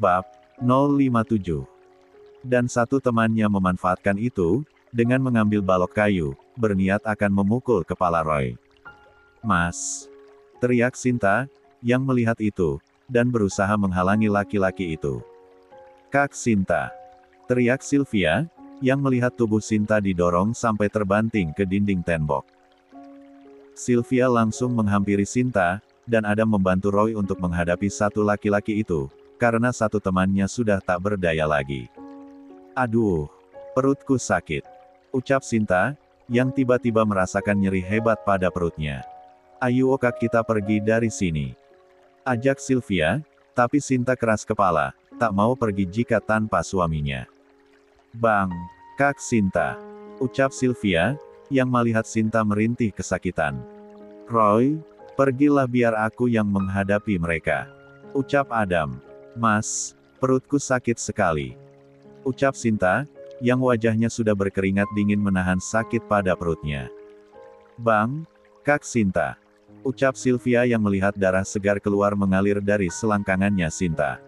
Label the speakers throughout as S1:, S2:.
S1: Bab 057. Dan satu temannya memanfaatkan itu, dengan mengambil balok kayu, berniat akan memukul kepala Roy. "Mas!" teriak Sinta, yang melihat itu, dan berusaha menghalangi laki-laki itu. "Kak Sinta!" teriak Sylvia, yang melihat tubuh Sinta didorong sampai terbanting ke dinding tembok. Sylvia langsung menghampiri Sinta, dan Adam membantu Roy untuk menghadapi satu laki-laki itu, karena satu temannya sudah tak berdaya lagi. "Aduh, perutku sakit," ucap Sinta, yang tiba-tiba merasakan nyeri hebat pada perutnya. "Ayo Kak, kita pergi dari sini," ajak Sylvia, tapi Sinta keras kepala, tak mau pergi jika tanpa suaminya. "Bang, Kak Sinta," ucap Sylvia, yang melihat Sinta merintih kesakitan. "Roy, pergilah biar aku yang menghadapi mereka," ucap Adam. "Mas, perutku sakit sekali," ucap Sinta, yang wajahnya sudah berkeringat dingin menahan sakit pada perutnya. "Bang, Kak Sinta," ucap Sylvia yang melihat darah segar keluar mengalir dari selangkangannya Sinta.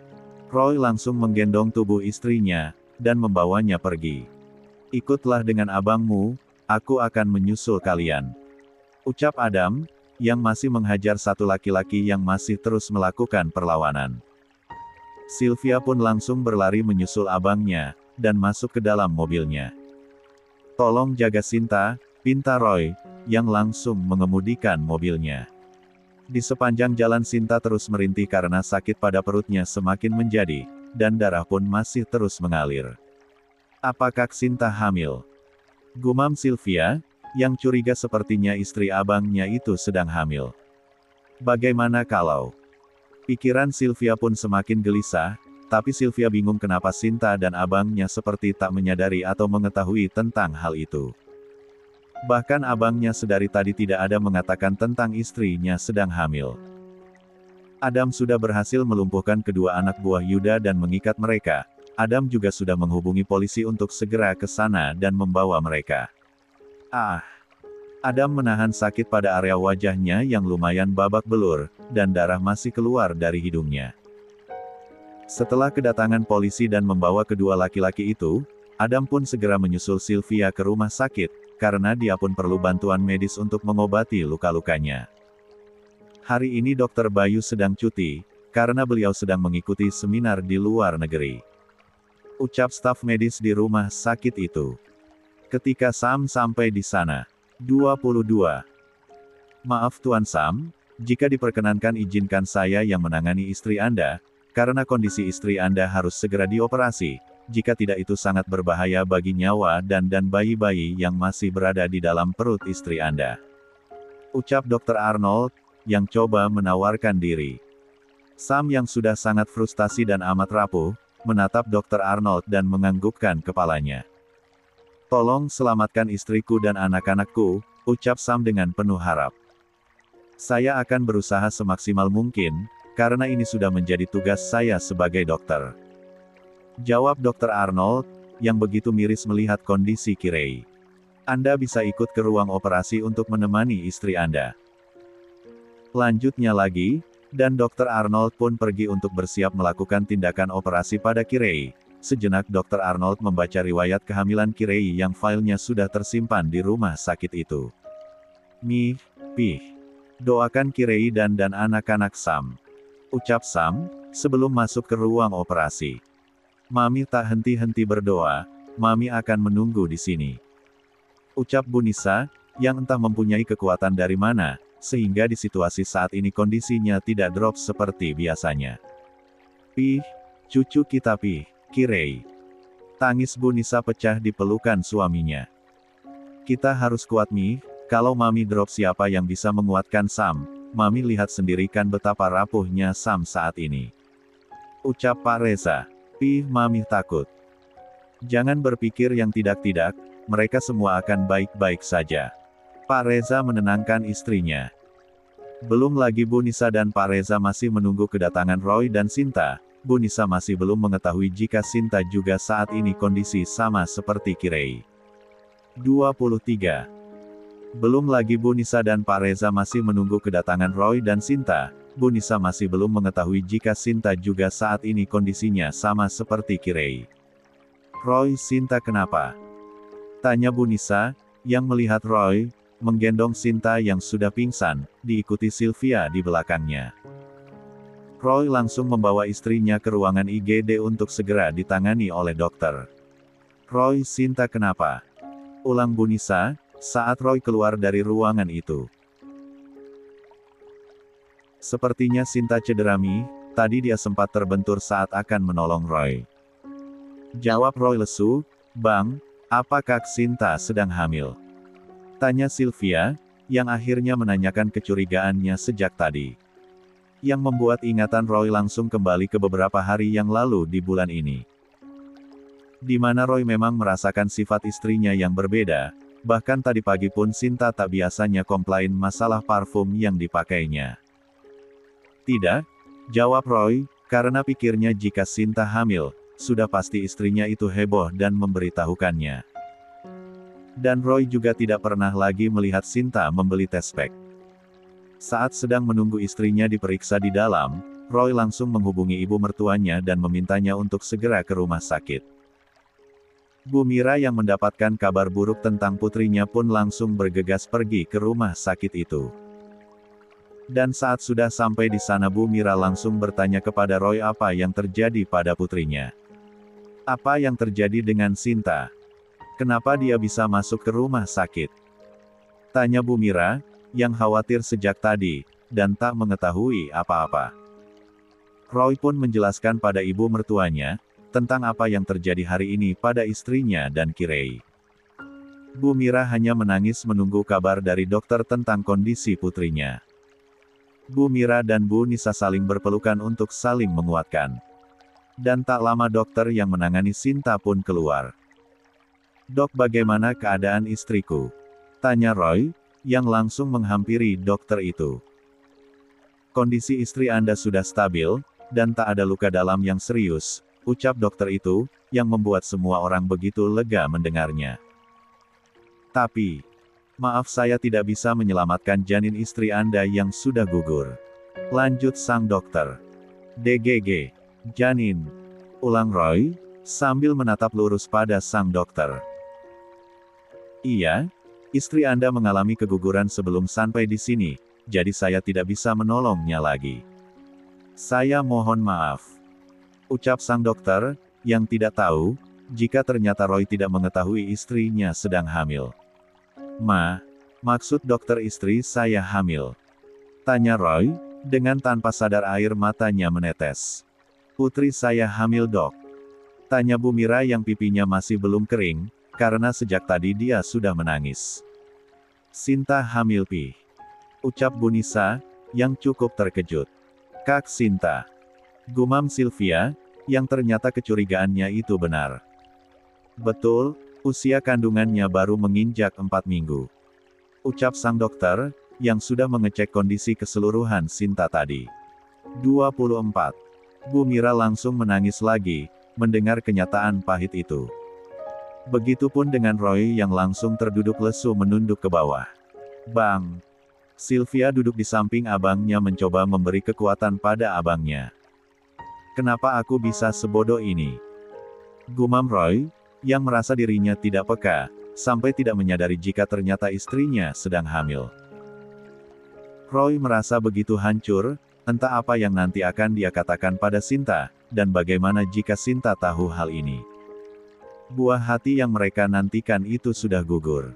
S1: Roy langsung menggendong tubuh istrinya, dan membawanya pergi. "Ikutlah dengan abangmu, aku akan menyusul kalian," ucap Adam, yang masih menghajar satu laki-laki yang masih terus melakukan perlawanan. Sylvia pun langsung berlari menyusul abangnya, dan masuk ke dalam mobilnya. "Tolong jaga Sinta," pinta Roy, yang langsung mengemudikan mobilnya. Di sepanjang jalan Sinta terus merintih karena sakit pada perutnya semakin menjadi, dan darah pun masih terus mengalir. "Apakah Sinta hamil?" gumam Sylvia, yang curiga sepertinya istri abangnya itu sedang hamil. "Bagaimana kalau..." Pikiran Sylvia pun semakin gelisah, tapi Sylvia bingung kenapa Sinta dan abangnya seperti tak menyadari atau mengetahui tentang hal itu. Bahkan abangnya sedari tadi tidak ada mengatakan tentang istrinya sedang hamil. Adam sudah berhasil melumpuhkan kedua anak buah Yuda dan mengikat mereka. Adam juga sudah menghubungi polisi untuk segera ke sana dan membawa mereka. Adam menahan sakit pada area wajahnya yang lumayan babak belur, dan darah masih keluar dari hidungnya. Setelah kedatangan polisi dan membawa kedua laki-laki itu, Adam pun segera menyusul Sylvia ke rumah sakit, karena dia pun perlu bantuan medis untuk mengobati luka-lukanya. Hari ini Dr. Bayu sedang cuti, karena beliau sedang mengikuti seminar di luar negeri, ucap staf medis di rumah sakit itu. Ketika Sam sampai di sana. 22. "Maaf Tuan Sam, jika diperkenankan izinkan saya yang menangani istri Anda, karena kondisi istri Anda harus segera dioperasi, jika tidak itu sangat berbahaya bagi nyawa dan bayi-bayi yang masih berada di dalam perut istri Anda," ucap Dr. Arnold, yang coba menawarkan diri. Sam yang sudah sangat frustasi dan amat rapuh, menatap Dr. Arnold dan menganggukkan kepalanya. "Tolong selamatkan istriku dan anak-anakku," ucap Sam dengan penuh harap. "Saya akan berusaha semaksimal mungkin, karena ini sudah menjadi tugas saya sebagai dokter," jawab Dr. Arnold, yang begitu miris melihat kondisi Kirei. "Anda bisa ikut ke ruang operasi untuk menemani istri Anda." Lanjutnya lagi, dan Dr. Arnold pun pergi untuk bersiap melakukan tindakan operasi pada Kirei. Sejenak Dr. Arnold membaca riwayat kehamilan Kirei yang filenya sudah tersimpan di rumah sakit itu. Doakan Kirei dan anak-anak Sam," ucap Sam, sebelum masuk ke ruang operasi. "Mami tak henti-henti berdoa, Mami akan menunggu di sini," ucap Bu Nisa, yang entah mempunyai kekuatan dari mana, sehingga di situasi saat ini kondisinya tidak drop seperti biasanya. Cucu kita Kirei." Tangis Bu Nisa pecah di pelukan suaminya. "Kita harus kuat kalau Mami drop siapa yang bisa menguatkan Sam, Mami lihat sendiri kan betapa rapuhnya Sam saat ini," ucap Pak Reza. Mami takut." "Jangan berpikir yang tidak-tidak, mereka semua akan baik-baik saja," Pak Reza menenangkan istrinya. Belum lagi Bu Nisa dan Pak Reza masih menunggu kedatangan Roy dan Sinta. Bu Nisa masih belum mengetahui jika Sinta juga saat ini kondisi sama seperti Kirei. 23. Belum lagi Bu Nisa dan Pak Reza masih menunggu kedatangan Roy dan Sinta. Bu Nisa masih belum mengetahui jika Sinta juga saat ini kondisinya sama seperti Kirei. Roy, Sinta kenapa? Tanya Bu Nisa, yang melihat Roy menggendong Sinta yang sudah pingsan, diikuti Sylvia di belakangnya. Roy langsung membawa istrinya ke ruangan IGD untuk segera ditangani oleh dokter. Roy, Sinta kenapa? Ulang Bu Nisa, saat Roy keluar dari ruangan itu. Sepertinya Sinta cedera Mi, tadi dia sempat terbentur saat akan menolong Roy. Jawab Roy lesu, Bang, apakah Sinta sedang hamil? Tanya Sylvia, yang akhirnya menanyakan kecurigaannya sejak tadi. Yang membuat ingatan Roy langsung kembali ke beberapa hari yang lalu di bulan ini. Di mana Roy memang merasakan sifat istrinya yang berbeda, bahkan tadi pagi pun Sinta tak biasanya komplain masalah parfum yang dipakainya. Tidak, jawab Roy, karena pikirnya jika Sinta hamil, sudah pasti istrinya itu heboh dan memberitahukannya. Dan Roy juga tidak pernah lagi melihat Sinta membeli tes pack. Saat sedang menunggu istrinya diperiksa di dalam, Roy langsung menghubungi ibu mertuanya dan memintanya untuk segera ke rumah sakit. Bu Mira yang mendapatkan kabar buruk tentang putrinya pun langsung bergegas pergi ke rumah sakit itu. Dan saat sudah sampai di sana Bu Mira langsung bertanya kepada Roy apa yang terjadi pada putrinya. Apa yang terjadi dengan Sinta? Kenapa dia bisa masuk ke rumah sakit? Tanya Bu Mira, yang khawatir sejak tadi, dan tak mengetahui apa-apa. Roy pun menjelaskan pada ibu mertuanya, tentang apa yang terjadi hari ini pada istrinya dan Kirei. Bu Mira hanya menangis menunggu kabar dari dokter tentang kondisi putrinya. Bu Mira dan Bu Nisa saling berpelukan untuk saling menguatkan. Dan tak lama dokter yang menangani Sinta pun keluar. Dok, bagaimana keadaan istriku? Tanya Roy, yang langsung menghampiri dokter itu. Kondisi istri Anda sudah stabil, dan tak ada luka dalam yang serius, ucap dokter itu, yang membuat semua orang begitu lega mendengarnya. Tapi, maaf saya tidak bisa menyelamatkan janin istri Anda yang sudah gugur. Lanjut sang dokter. DGG. Janin. Ulang Roy, sambil menatap lurus pada sang dokter. Iya, istri Anda mengalami keguguran sebelum sampai di sini, jadi saya tidak bisa menolongnya lagi. Saya mohon maaf. Ucap sang dokter, yang tidak tahu, jika ternyata Roy tidak mengetahui istrinya sedang hamil. Maksud dokter istri saya hamil? Tanya Roy, dengan tanpa sadar air matanya menetes. Putri saya hamil dok. Tanya Bu Mira yang pipinya masih belum kering, karena sejak tadi dia sudah menangis. Sinta hamil pi. Ucap Bu Nisa, yang cukup terkejut. Kak Sinta. Gumam Sylvia, yang ternyata kecurigaannya itu benar. Betul, usia kandungannya baru menginjak 4 minggu. Ucap sang dokter, yang sudah mengecek kondisi keseluruhan Sinta tadi. 24. Bu Mira langsung menangis lagi, mendengar kenyataan pahit itu. Begitupun dengan Roy yang langsung terduduk lesu menunduk ke bawah. Bang! Sylvia duduk di samping abangnya mencoba memberi kekuatan pada abangnya. Kenapa aku bisa sebodoh ini? Gumam Roy, yang merasa dirinya tidak peka, sampai tidak menyadari jika ternyata istrinya sedang hamil. Roy merasa begitu hancur, entah apa yang nanti akan dia katakan pada Sinta, dan bagaimana jika Sinta tahu hal ini. Buah hati yang mereka nantikan itu sudah gugur.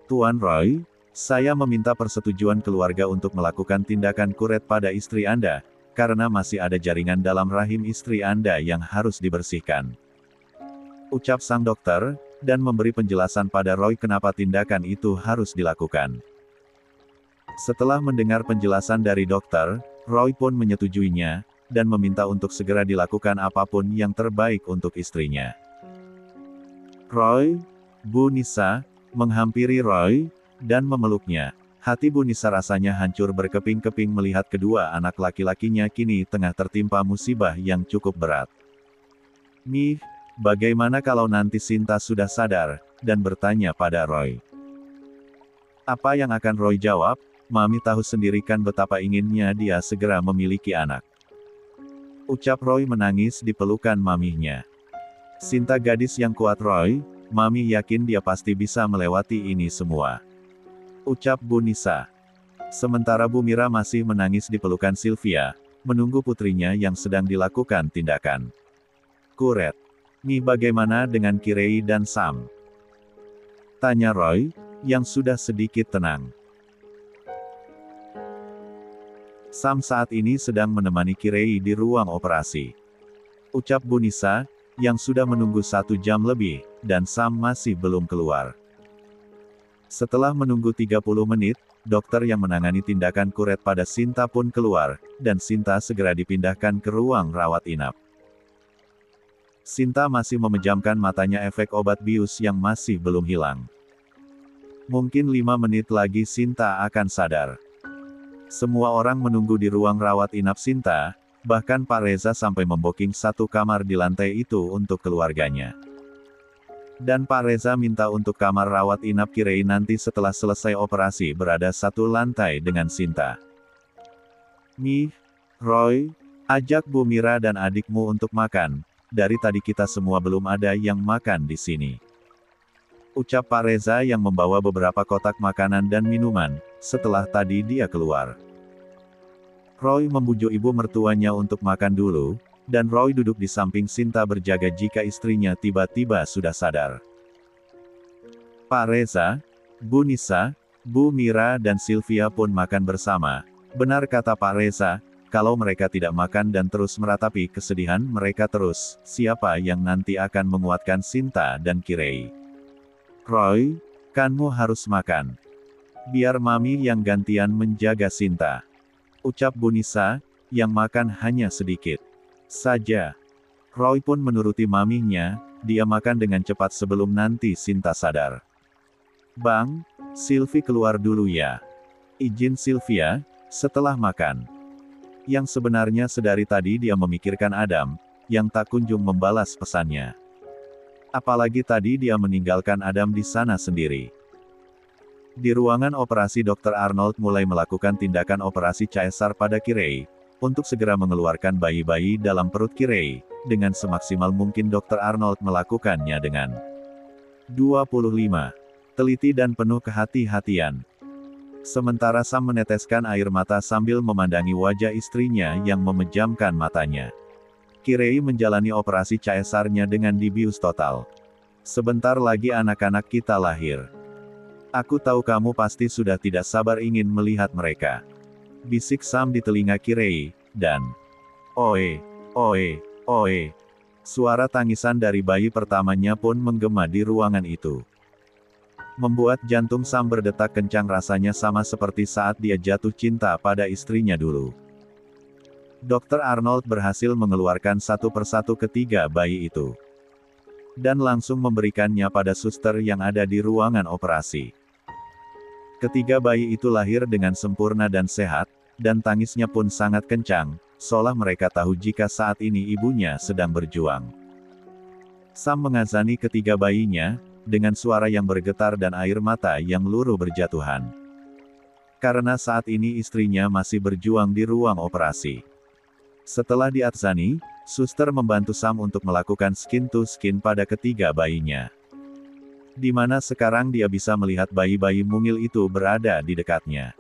S1: Tuan Roy, saya meminta persetujuan keluarga untuk melakukan tindakan kuret pada istri Anda, karena masih ada jaringan dalam rahim istri Anda yang harus dibersihkan. Ucap sang dokter, dan memberi penjelasan pada Roy kenapa tindakan itu harus dilakukan. Setelah mendengar penjelasan dari dokter, Roy pun menyetujuinya, dan meminta untuk segera dilakukan apapun yang terbaik untuk istrinya. Roy, Bu Nisa, menghampiri Roy, dan memeluknya. Hati Bu Nisa rasanya hancur berkeping-keping melihat kedua anak laki-lakinya kini tengah tertimpa musibah yang cukup berat. Nih, bagaimana kalau nanti Sinta sudah sadar, dan bertanya pada Roy. Apa yang akan Roy jawab? Mami tahu sendiri kan betapa inginnya dia segera memiliki anak. Ucap Roy menangis di pelukan maminya. Sinta gadis yang kuat Roy, Mami yakin dia pasti bisa melewati ini semua. Ucap Bu Nisa. Sementara Bu Mira masih menangis di pelukan Sylvia, menunggu putrinya yang sedang dilakukan tindakan. Kuret. Mi bagaimana dengan Kirei dan Sam? Tanya Roy, yang sudah sedikit tenang. Sam saat ini sedang menemani Kirei di ruang operasi. Ucap Bu Nisa, yang sudah menunggu 1 jam lebih, dan Sam masih belum keluar. Setelah menunggu 30 menit, dokter yang menangani tindakan kuret pada Sinta pun keluar, dan Sinta segera dipindahkan ke ruang rawat inap. Sinta masih memejamkan matanya efek obat bius yang masih belum hilang. Mungkin 5 menit lagi Sinta akan sadar. Semua orang menunggu di ruang rawat inap Sinta, bahkan Pak Reza sampai membooking 1 kamar di lantai itu untuk keluarganya. Dan Pak Reza minta untuk kamar rawat inap Kirei nanti setelah selesai operasi berada 1 lantai dengan Sinta. Mi, Roy, ajak Bu Mira dan adikmu untuk makan, dari tadi kita semua belum ada yang makan di sini. Ucap Pak Reza yang membawa beberapa kotak makanan dan minuman, setelah tadi dia keluar. Roy membujuk ibu mertuanya untuk makan dulu, dan Roy duduk di samping Sinta berjaga jika istrinya tiba-tiba sudah sadar. Pak Reza, Bu Nisa, Bu Mira dan Sylvia pun makan bersama. Benar kata Pak Reza, kalau mereka tidak makan dan terus meratapi kesedihan mereka terus, siapa yang nanti akan menguatkan Sinta dan Kirei? Roy, kamu harus makan. Biar Mami yang gantian menjaga Sinta. Ucap Bu Nisa, yang makan hanya sedikit saja. Roy pun menuruti maminya, dia makan dengan cepat sebelum nanti Sinta sadar. Bang, Sylvie keluar dulu ya. Izin Sylvia, setelah makan. Yang sebenarnya sedari tadi dia memikirkan Adam, yang tak kunjung membalas pesannya. Apalagi tadi dia meninggalkan Adam di sana sendiri. Di ruangan operasi Dr. Arnold mulai melakukan tindakan operasi caesar pada Kirei, untuk segera mengeluarkan bayi-bayi dalam perut Kirei, dengan semaksimal mungkin Dr. Arnold melakukannya dengan 25. Teliti dan penuh kehati-hatian. Sementara Sam meneteskan air mata sambil memandangi wajah istrinya yang memejamkan matanya. Kirei menjalani operasi caesarnya dengan dibius total. Sebentar lagi anak-anak kita lahir. Aku tahu kamu pasti sudah tidak sabar ingin melihat mereka. Bisik Sam di telinga Kirei, dan oe, oe, oe. Suara tangisan dari bayi pertamanya pun menggema di ruangan itu. Membuat jantung Sam berdetak kencang rasanya sama seperti saat dia jatuh cinta pada istrinya dulu. Dr. Arnold berhasil mengeluarkan 1 persatu ketiga bayi itu. Dan langsung memberikannya pada suster yang ada di ruangan operasi. Ketiga bayi itu lahir dengan sempurna dan sehat, dan tangisnya pun sangat kencang, seolah mereka tahu jika saat ini ibunya sedang berjuang. Sam mengazani ketiga bayinya, dengan suara yang bergetar dan air mata yang luruh berjatuhan. Karena saat ini istrinya masih berjuang di ruang operasi. Setelah diadzani, suster membantu Sam untuk melakukan skin to skin pada ketiga bayinya. Di mana sekarang dia bisa melihat bayi-bayi mungil itu berada di dekatnya.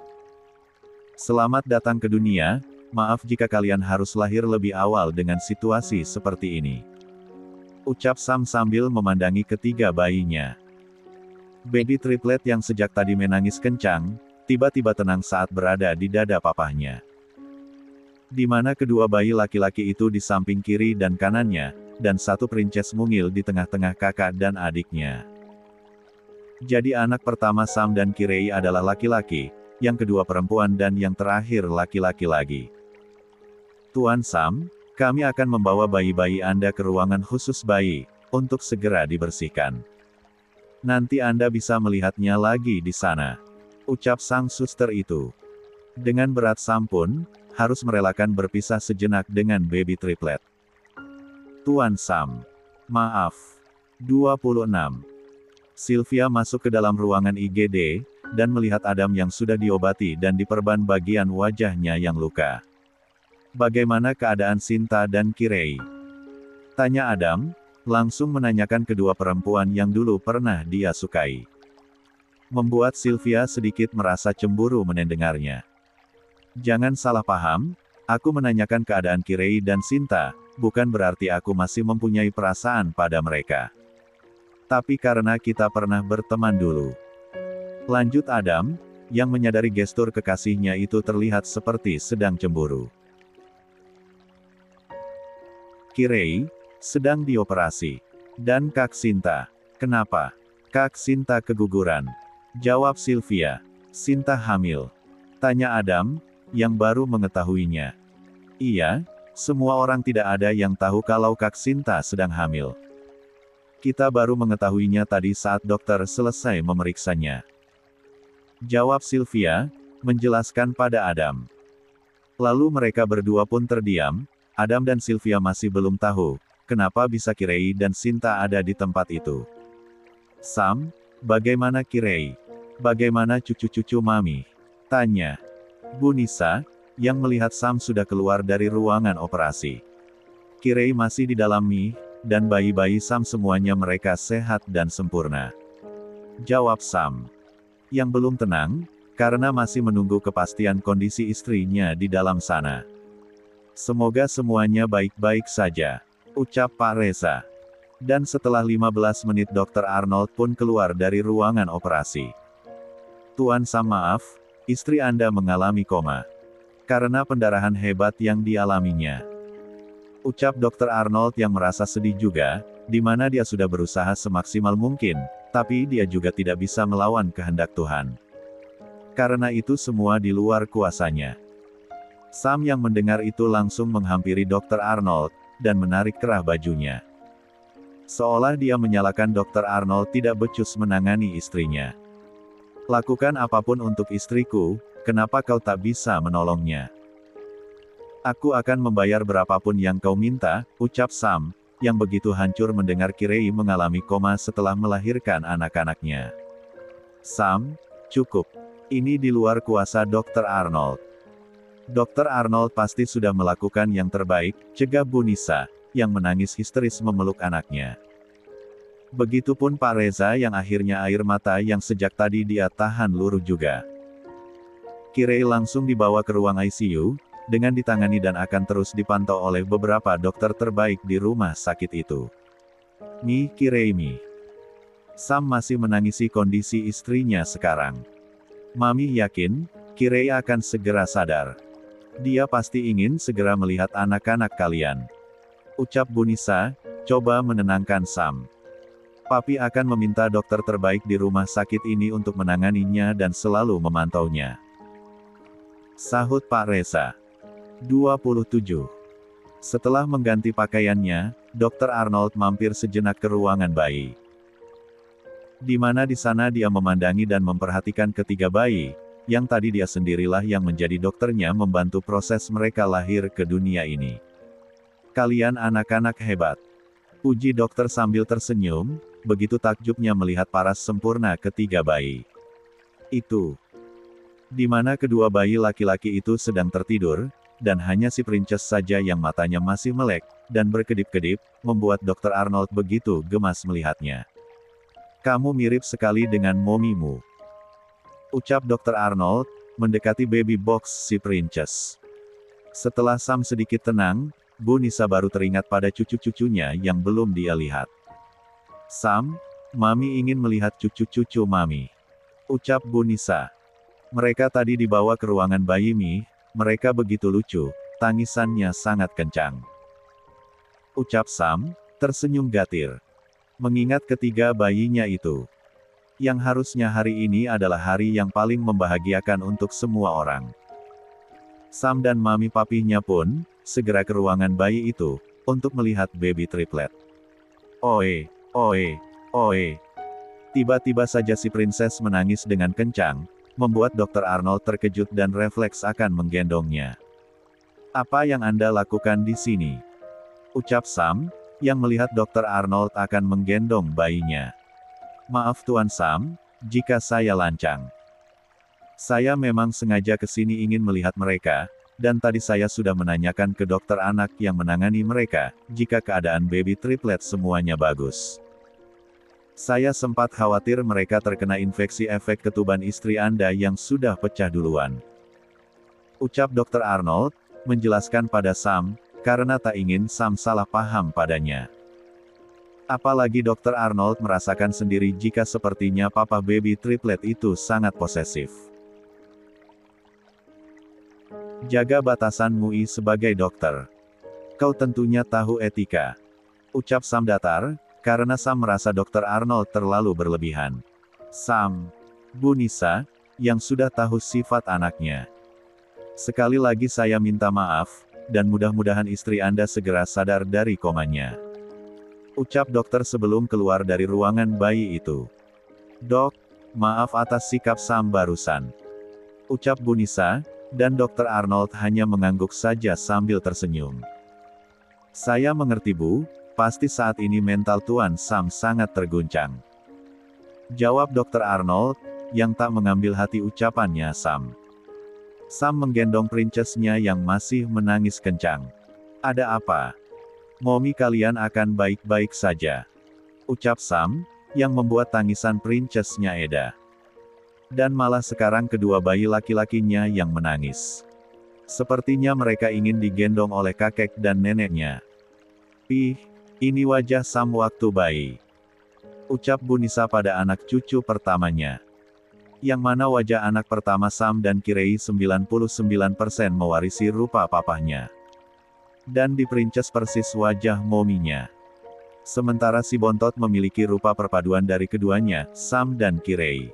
S1: Selamat datang ke dunia, maaf jika kalian harus lahir lebih awal dengan situasi seperti ini. Ucap Sam sambil memandangi ketiga bayinya. Baby triplet yang sejak tadi menangis kencang, tiba-tiba tenang saat berada di dada papahnya. Di mana kedua bayi laki-laki itu di samping kiri dan kanannya, dan 1 prinses mungil di tengah-tengah kakak dan adiknya. Jadi anak pertama Sam dan Kirei adalah laki-laki, yang kedua perempuan dan yang terakhir laki-laki lagi. Tuan Sam, kami akan membawa bayi-bayi Anda ke ruangan khusus bayi, untuk segera dibersihkan. Nanti Anda bisa melihatnya lagi di sana. Ucap sang suster itu. Dengan berat Sam pun, harus merelakan berpisah sejenak dengan baby triplet. Tuan Sam. Maaf. 26. Sylvia masuk ke dalam ruangan IGD, dan melihat Adam yang sudah diobati dan diperban bagian wajahnya yang luka. Bagaimana keadaan Sinta dan Kirei? Tanya Adam, langsung menanyakan kedua perempuan yang dulu pernah dia sukai. Membuat Sylvia sedikit merasa cemburu mendengarnya. Jangan salah paham, aku menanyakan keadaan Kirei dan Sinta, bukan berarti aku masih mempunyai perasaan pada mereka. Tapi karena kita pernah berteman dulu. Lanjut Adam, yang menyadari gestur kekasihnya itu terlihat seperti sedang cemburu. Kirei, sedang dioperasi. Dan Kak Sinta. Kenapa? Kak Sinta keguguran. Jawab Sylvia. Sinta hamil. Tanya Adam, yang baru mengetahuinya. Iya, semua orang tidak ada yang tahu kalau Kak Sinta sedang hamil. Kita baru mengetahuinya tadi saat dokter selesai memeriksanya. Jawab Sylvia, menjelaskan pada Adam. Lalu mereka berdua pun terdiam, Adam dan Sylvia masih belum tahu, kenapa bisa Kirei dan Sinta ada di tempat itu. Sam, bagaimana Kirei? Bagaimana cucu-cucu Mami? Tanya. Bu Nisa, yang melihat Sam sudah keluar dari ruangan operasi. Kirei masih di dalam Mi, dan bayi-bayi Sam semuanya mereka sehat dan sempurna. Jawab Sam. Yang belum tenang, karena masih menunggu kepastian kondisi istrinya di dalam sana. Semoga semuanya baik-baik saja, ucap Pak Reza. Dan setelah 15 menit Dr. Arnold pun keluar dari ruangan operasi. Tuan Sam maaf, istri Anda mengalami koma. Karena pendarahan hebat yang dialaminya. Ucap Dr. Arnold yang merasa sedih juga, di mana dia sudah berusaha semaksimal mungkin, tapi dia juga tidak bisa melawan kehendak Tuhan. Karena itu semua di luar kuasanya. Sam yang mendengar itu langsung menghampiri Dr. Arnold, dan menarik kerah bajunya. Seolah dia menyalahkan Dr. Arnold tidak becus menangani istrinya. Lakukan apapun untuk istriku, kenapa kau tak bisa menolongnya? Aku akan membayar berapapun yang kau minta, ucap Sam, yang begitu hancur mendengar Kirei mengalami koma setelah melahirkan anak-anaknya. Sam, cukup. Ini di luar kuasa Dr. Arnold. Dr. Arnold pasti sudah melakukan yang terbaik, cegah Bu Nisa, yang menangis histeris memeluk anaknya. Begitupun Pak Reza yang akhirnya air mata yang sejak tadi dia tahan luruh juga. Kirei langsung dibawa ke ruang ICU, dengan ditangani dan akan terus dipantau oleh beberapa dokter terbaik di rumah sakit itu. Kirei. Sam masih menangisi kondisi istrinya sekarang. Mami yakin, Kirei akan segera sadar. Dia pasti ingin segera melihat anak-anak kalian. Ucap Bu Nisa, coba menenangkan Sam. Papi akan meminta dokter terbaik di rumah sakit ini untuk menanganinya dan selalu memantaunya. Sahut Pak Reza. 27. Setelah mengganti pakaiannya, Dr. Arnold mampir sejenak ke ruangan bayi. Di mana di sana dia memandangi dan memperhatikan ketiga bayi, yang tadi dia sendirilah yang menjadi dokternya membantu proses mereka lahir ke dunia ini. Kalian anak-anak hebat. Puji dokter sambil tersenyum, begitu takjubnya melihat paras sempurna ketiga bayi. Itu. Di mana kedua bayi laki-laki itu sedang tertidur, dan hanya si Princess saja yang matanya masih melek, dan berkedip-kedip, membuat Dr. Arnold begitu gemas melihatnya. Kamu mirip sekali dengan momimu. Ucap Dr. Arnold, mendekati baby box si Princess. Setelah Sam sedikit tenang, Bu Nisa baru teringat pada cucu-cucunya yang belum dia lihat. Sam, Mami ingin melihat cucu-cucu Mami. Ucap Bu Nisa. Mereka tadi dibawa ke ruangan bayi Mi, mereka begitu lucu, tangisannya sangat kencang. Ucap Sam, tersenyum gatir. Mengingat ketiga bayinya itu. Yang harusnya hari ini adalah hari yang paling membahagiakan untuk semua orang. Sam dan Mami papinya pun, segera ke ruangan bayi itu, untuk melihat baby triplet. Oe, oe, oe. Tiba-tiba saja si Princess menangis dengan kencang, membuat Dr. Arnold terkejut dan refleks akan menggendongnya. Apa yang Anda lakukan di sini? Ucap Sam, yang melihat Dr. Arnold akan menggendong bayinya. Maaf Tuan Sam, jika saya lancang. Saya memang sengaja ke sini ingin melihat mereka, dan tadi saya sudah menanyakan ke dokter anak yang menangani mereka, jika keadaan baby triplet semuanya bagus. Saya sempat khawatir mereka terkena infeksi efek ketuban istri Anda yang sudah pecah duluan. Ucap Dr. Arnold, menjelaskan pada Sam, karena tak ingin Sam salah paham padanya. Apalagi Dr. Arnold merasakan sendiri jika sepertinya papa baby triplet itu sangat posesif. Jaga batasan MUI sebagai dokter. Kau tentunya tahu etika. Ucap Sam datar, karena Sam merasa Dr. Arnold terlalu berlebihan. Sam, Bu Nisa, yang sudah tahu sifat anaknya. Sekali lagi saya minta maaf, dan mudah-mudahan istri Anda segera sadar dari komanya. Ucap dokter sebelum keluar dari ruangan bayi itu. Dok, maaf atas sikap Sam barusan. Ucap Bu Nisa, dan Dr. Arnold hanya mengangguk saja sambil tersenyum. Saya mengerti Bu, pasti saat ini mental Tuan Sam sangat terguncang. Jawab Dr. Arnold, yang tak mengambil hati ucapannya Sam. Sam menggendong princessnya yang masih menangis kencang. Ada apa? Mommy kalian akan baik-baik saja. Ucap Sam, yang membuat tangisan princessnya reda. Dan malah sekarang kedua bayi laki-lakinya yang menangis. Sepertinya mereka ingin digendong oleh kakek dan neneknya. Ih, ini wajah Sam waktu bayi. Ucap Bu Nisa pada anak cucu pertamanya. Yang mana wajah anak pertama Sam dan Kirei 99% mewarisi rupa papahnya. Dan di princess persis wajah mominya. Sementara si bontot memiliki rupa perpaduan dari keduanya, Sam dan Kirei.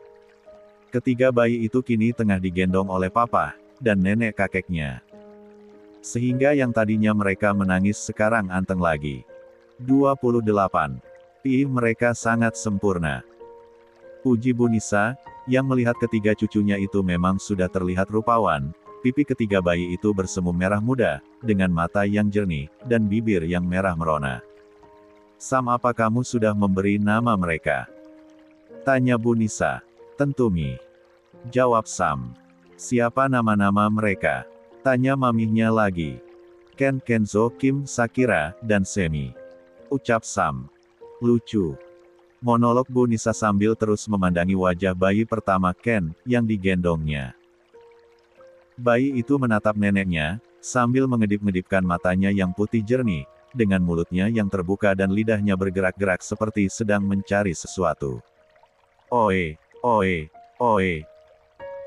S1: Ketiga bayi itu kini tengah digendong oleh papa, dan nenek kakeknya. Sehingga yang tadinya mereka menangis sekarang anteng lagi. 28. Ih mereka sangat sempurna. Puji Bu Nisa, yang melihat ketiga cucunya itu memang sudah terlihat rupawan. Pipi ketiga bayi itu bersemu merah muda, dengan mata yang jernih, dan bibir yang merah merona. Sam apa kamu sudah memberi nama mereka? Tanya Bu Nisa. Tentu Mi. Jawab Sam. Siapa nama-nama mereka? Tanya mamihnya lagi. Ken, Kenzo, Kim, Sakira, dan Semi. Ucap Sam. Lucu. Monolog Bu Nisa sambil terus memandangi wajah bayi pertama Ken, yang digendongnya. Bayi itu menatap neneknya, sambil mengedip-ngedipkan matanya yang putih jernih, dengan mulutnya yang terbuka dan lidahnya bergerak-gerak seperti sedang mencari sesuatu. Oe, oe, oe.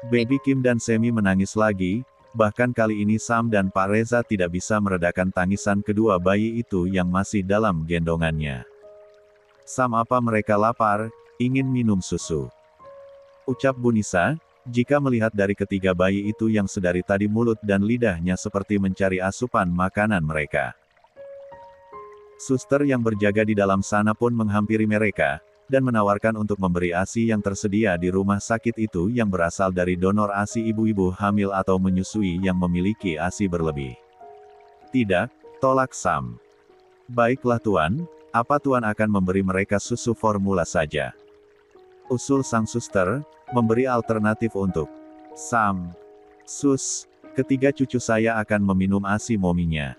S1: Baby Kim dan Semi menangis lagi, bahkan kali ini Sam dan Pak Reza tidak bisa meredakan tangisan kedua bayi itu yang masih dalam gendongannya. Sam apa mereka lapar, ingin minum susu. Ucap Bu Nisa, jika melihat dari ketiga bayi itu yang sedari tadi mulut dan lidahnya seperti mencari asupan makanan mereka. Suster yang berjaga di dalam sana pun menghampiri mereka, dan menawarkan untuk memberi ASI yang tersedia di rumah sakit itu yang berasal dari donor ASI ibu-ibu hamil atau menyusui yang memiliki ASI berlebih. Tidak, tolak Sam. Baiklah Tuan, apa Tuan akan memberi mereka susu formula saja? Usul sang suster, memberi alternatif untuk Sam. Sus, ketiga cucu saya akan meminum ASI mominya.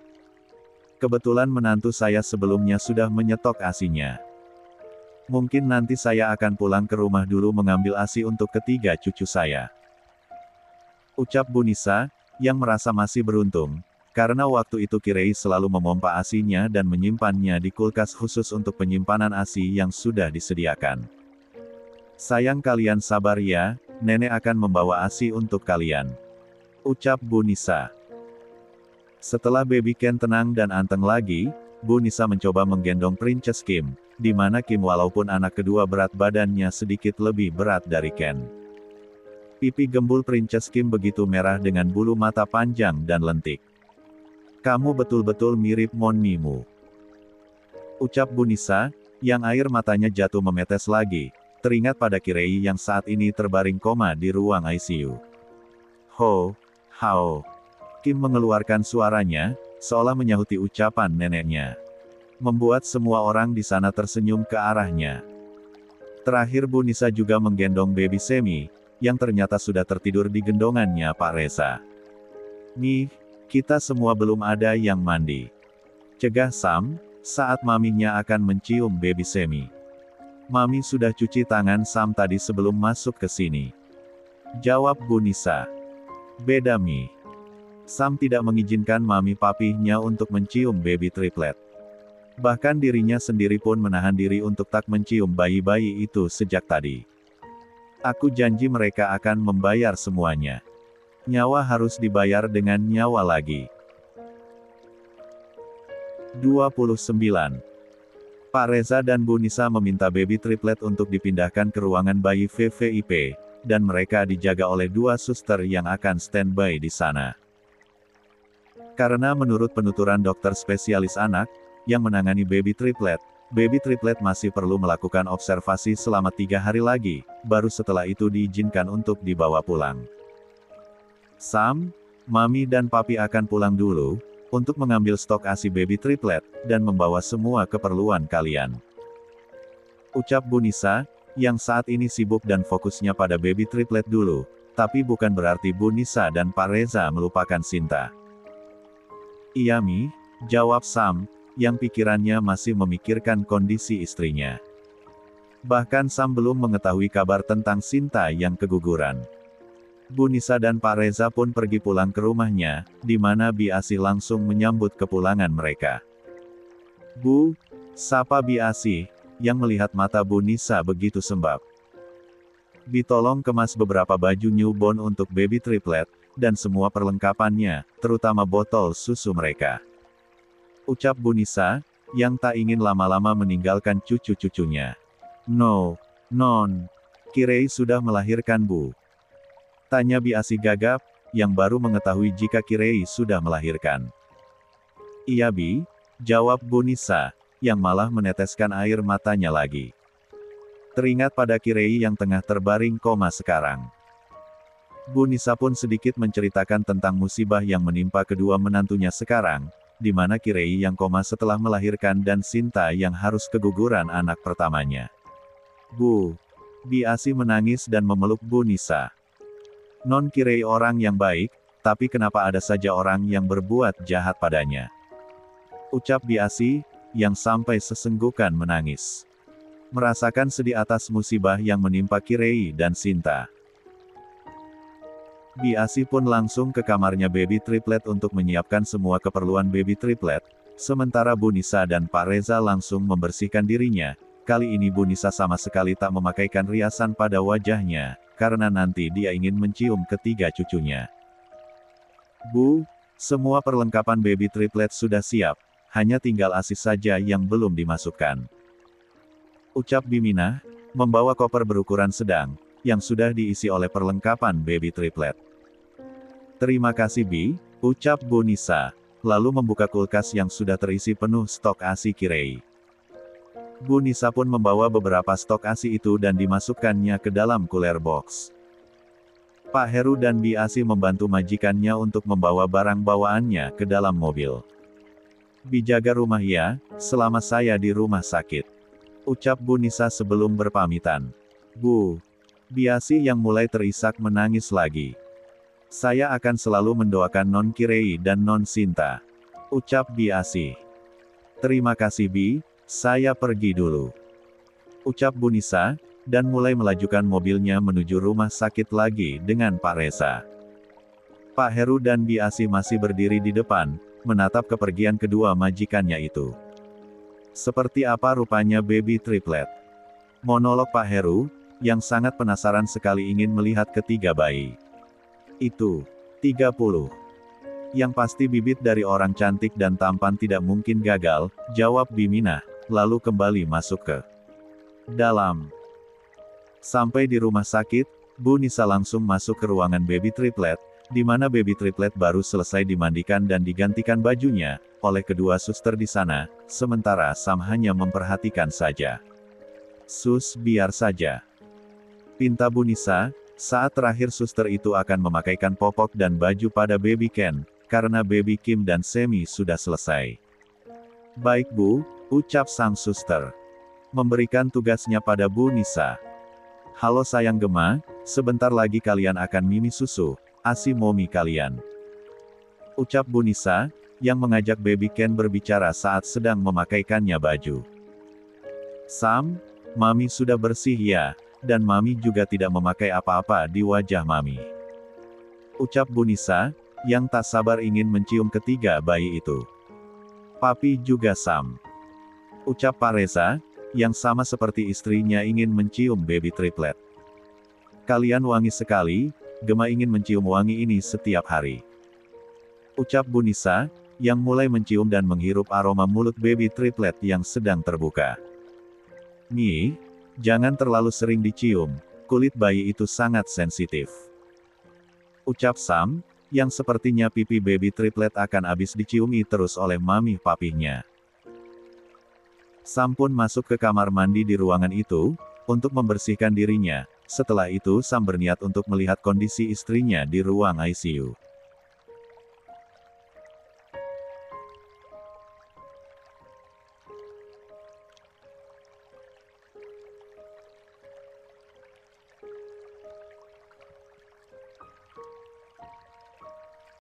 S1: Kebetulan menantu saya sebelumnya sudah menyetok ASInya. Mungkin nanti saya akan pulang ke rumah dulu mengambil ASI untuk ketiga cucu saya. Ucap Bu Nisa, yang merasa masih beruntung, karena waktu itu Kirei selalu memompa ASInya dan menyimpannya di kulkas khusus untuk penyimpanan ASI yang sudah disediakan. Sayang kalian sabar ya, nenek akan membawa ASI untuk kalian. Ucap Bu Nisa. Setelah baby Ken tenang dan anteng lagi, Bu Nisa mencoba menggendong Princess Kim, di mana Kim walaupun anak kedua berat badannya sedikit lebih berat dari Ken. Pipi gembul Princess Kim begitu merah dengan bulu mata panjang dan lentik. Kamu betul-betul mirip Monmimu. Ucap Bu Nisa, yang air matanya jatuh memetes lagi. Teringat pada Kirei yang saat ini terbaring koma di ruang ICU. Ho, hao. Kim mengeluarkan suaranya, seolah menyahuti ucapan neneknya. Membuat semua orang di sana tersenyum ke arahnya. Terakhir Bu Nisa juga menggendong baby Semi, yang ternyata sudah tertidur di gendongannya Pak Reza. "Nih, kita semua belum ada yang mandi," cegah Sam, saat maminya akan mencium baby Semi. "Mami sudah cuci tangan Sam tadi sebelum masuk ke sini," jawab Bu Nisa. "Beda Mi." Sam tidak mengizinkan mami papihnya untuk mencium baby triplet. Bahkan dirinya sendiri pun menahan diri untuk tak mencium bayi-bayi itu sejak tadi. "Aku janji mereka akan membayar semuanya. Nyawa harus dibayar dengan nyawa lagi." 29. Pak Reza dan Bu Nisa meminta baby triplet untuk dipindahkan ke ruangan bayi VVIP, dan mereka dijaga oleh 2 suster yang akan standby di sana. Karena menurut penuturan dokter spesialis anak, yang menangani baby triplet masih perlu melakukan observasi selama 3 hari lagi, baru setelah itu diizinkan untuk dibawa pulang. "Sam, Mami dan Papi akan pulang dulu, untuk mengambil stok ASI baby triplet, dan membawa semua keperluan kalian," ucap Bu Nisa, yang saat ini sibuk dan fokusnya pada baby triplet dulu, tapi bukan berarti Bu Nisa dan Pak Reza melupakan Sinta. "Iya Mi," jawab Sam, yang pikirannya masih memikirkan kondisi istrinya. Bahkan Sam belum mengetahui kabar tentang Sinta yang keguguran. Bu Nisa dan Pak Reza pun pergi pulang ke rumahnya, di mana Bi Asih langsung menyambut kepulangan mereka. "Bu," sapa Bi Asih, yang melihat mata Bu Nisa begitu sembab. "Bi tolong kemas beberapa baju newborn untuk baby triplet, dan semua perlengkapannya, terutama botol susu mereka," ucap Bu Nisa, yang tak ingin lama-lama meninggalkan cucu-cucunya. "No, Non. Kirei sudah melahirkan Bu?" tanya Bi Asih gagap, yang baru mengetahui jika Kirei sudah melahirkan. "Iya Bi," jawab Bu Nisa, yang malah meneteskan air matanya lagi. Teringat pada Kirei yang tengah terbaring koma sekarang. Bu Nisa pun sedikit menceritakan tentang musibah yang menimpa kedua menantunya sekarang, di mana Kirei yang koma setelah melahirkan dan Sinta yang harus keguguran anak pertamanya. "Bu." Bi Asih menangis dan memeluk Bu Nisa. "Non Kirei orang yang baik, tapi kenapa ada saja orang yang berbuat jahat padanya?" ucap Bi Asih, yang sampai sesenggukan menangis. Merasakan sedih atas musibah yang menimpa Kirei dan Sinta. Bi Asih pun langsung ke kamarnya baby triplet untuk menyiapkan semua keperluan baby triplet, sementara Bu Nisa dan Pak Reza langsung membersihkan dirinya. Kali ini Bu Nisa sama sekali tak memakaikan riasan pada wajahnya, karena nanti dia ingin mencium ketiga cucunya. "Bu, semua perlengkapan baby triplet sudah siap, hanya tinggal ASI saja yang belum dimasukkan," ucap Biminah, membawa koper berukuran sedang, yang sudah diisi oleh perlengkapan baby triplet. "Terima kasih Bi," ucap Bu Nisa, lalu membuka kulkas yang sudah terisi penuh stok ASI Kirei. Bu Nisa pun membawa beberapa stok ASI itu dan dimasukkannya ke dalam cooler box. Pak Heru dan Bi Asih membantu majikannya untuk membawa barang bawaannya ke dalam mobil. "Bi jaga rumah ya, selama saya di rumah sakit," ucap Bu Nisa sebelum berpamitan. "Bu." Bi Asih yang mulai terisak menangis lagi. "Saya akan selalu mendoakan Non Kirei dan Non Sinta," ucap Bi Asih. "Terima kasih Bi, saya pergi dulu," ucap Bu Nisa, dan mulai melajukan mobilnya menuju rumah sakit lagi dengan Pak Reza. Pak Heru dan Bi Asih masih berdiri di depan, menatap kepergian kedua majikannya itu. "Seperti apa rupanya baby triplet?" monolog Pak Heru, yang sangat penasaran sekali ingin melihat ketiga bayi. "Itu 30. Yang pasti bibit dari orang cantik dan tampan tidak mungkin gagal," jawab Biminah, lalu kembali masuk ke dalam. Sampai di rumah sakit, Bu Nisa langsung masuk ke ruangan baby triplet, di mana baby triplet baru selesai dimandikan dan digantikan bajunya, oleh kedua suster di sana, sementara Sam hanya memperhatikan saja. "Sus, biar saja," pinta Bu Nisa, saat terakhir suster itu akan memakaikan popok dan baju pada baby Ken, karena baby Kim dan Semi sudah selesai. "Baik Bu," ucap sang suster, memberikan tugasnya pada Bu Nisa. "Halo sayang Gema, Sebentar lagi kalian akan mimi susu, ASI momi kalian. Ucap Bu Nisa, yang mengajak Baby Ken berbicara saat sedang memakaikannya baju. Sam, Mami sudah bersih ya, dan Mami juga tidak memakai apa-apa di wajah Mami. Ucap Bu Nisa, yang tak sabar ingin mencium ketiga bayi itu. Papi juga Sam. Ucap Pak Reza, yang sama seperti istrinya ingin mencium baby triplet. Kalian wangi sekali, Gema ingin mencium wangi ini setiap hari. Ucap Bu Nisa, yang mulai mencium dan menghirup aroma mulut baby triplet yang sedang terbuka. Mi, jangan terlalu sering dicium, kulit bayi itu sangat sensitif. Ucap Sam, yang sepertinya pipi baby triplet akan habis diciumi terus oleh mami papihnya. Sam pun masuk ke kamar mandi di ruangan itu, untuk membersihkan dirinya. Setelah itu Sam berniat untuk melihat kondisi istrinya di ruang ICU.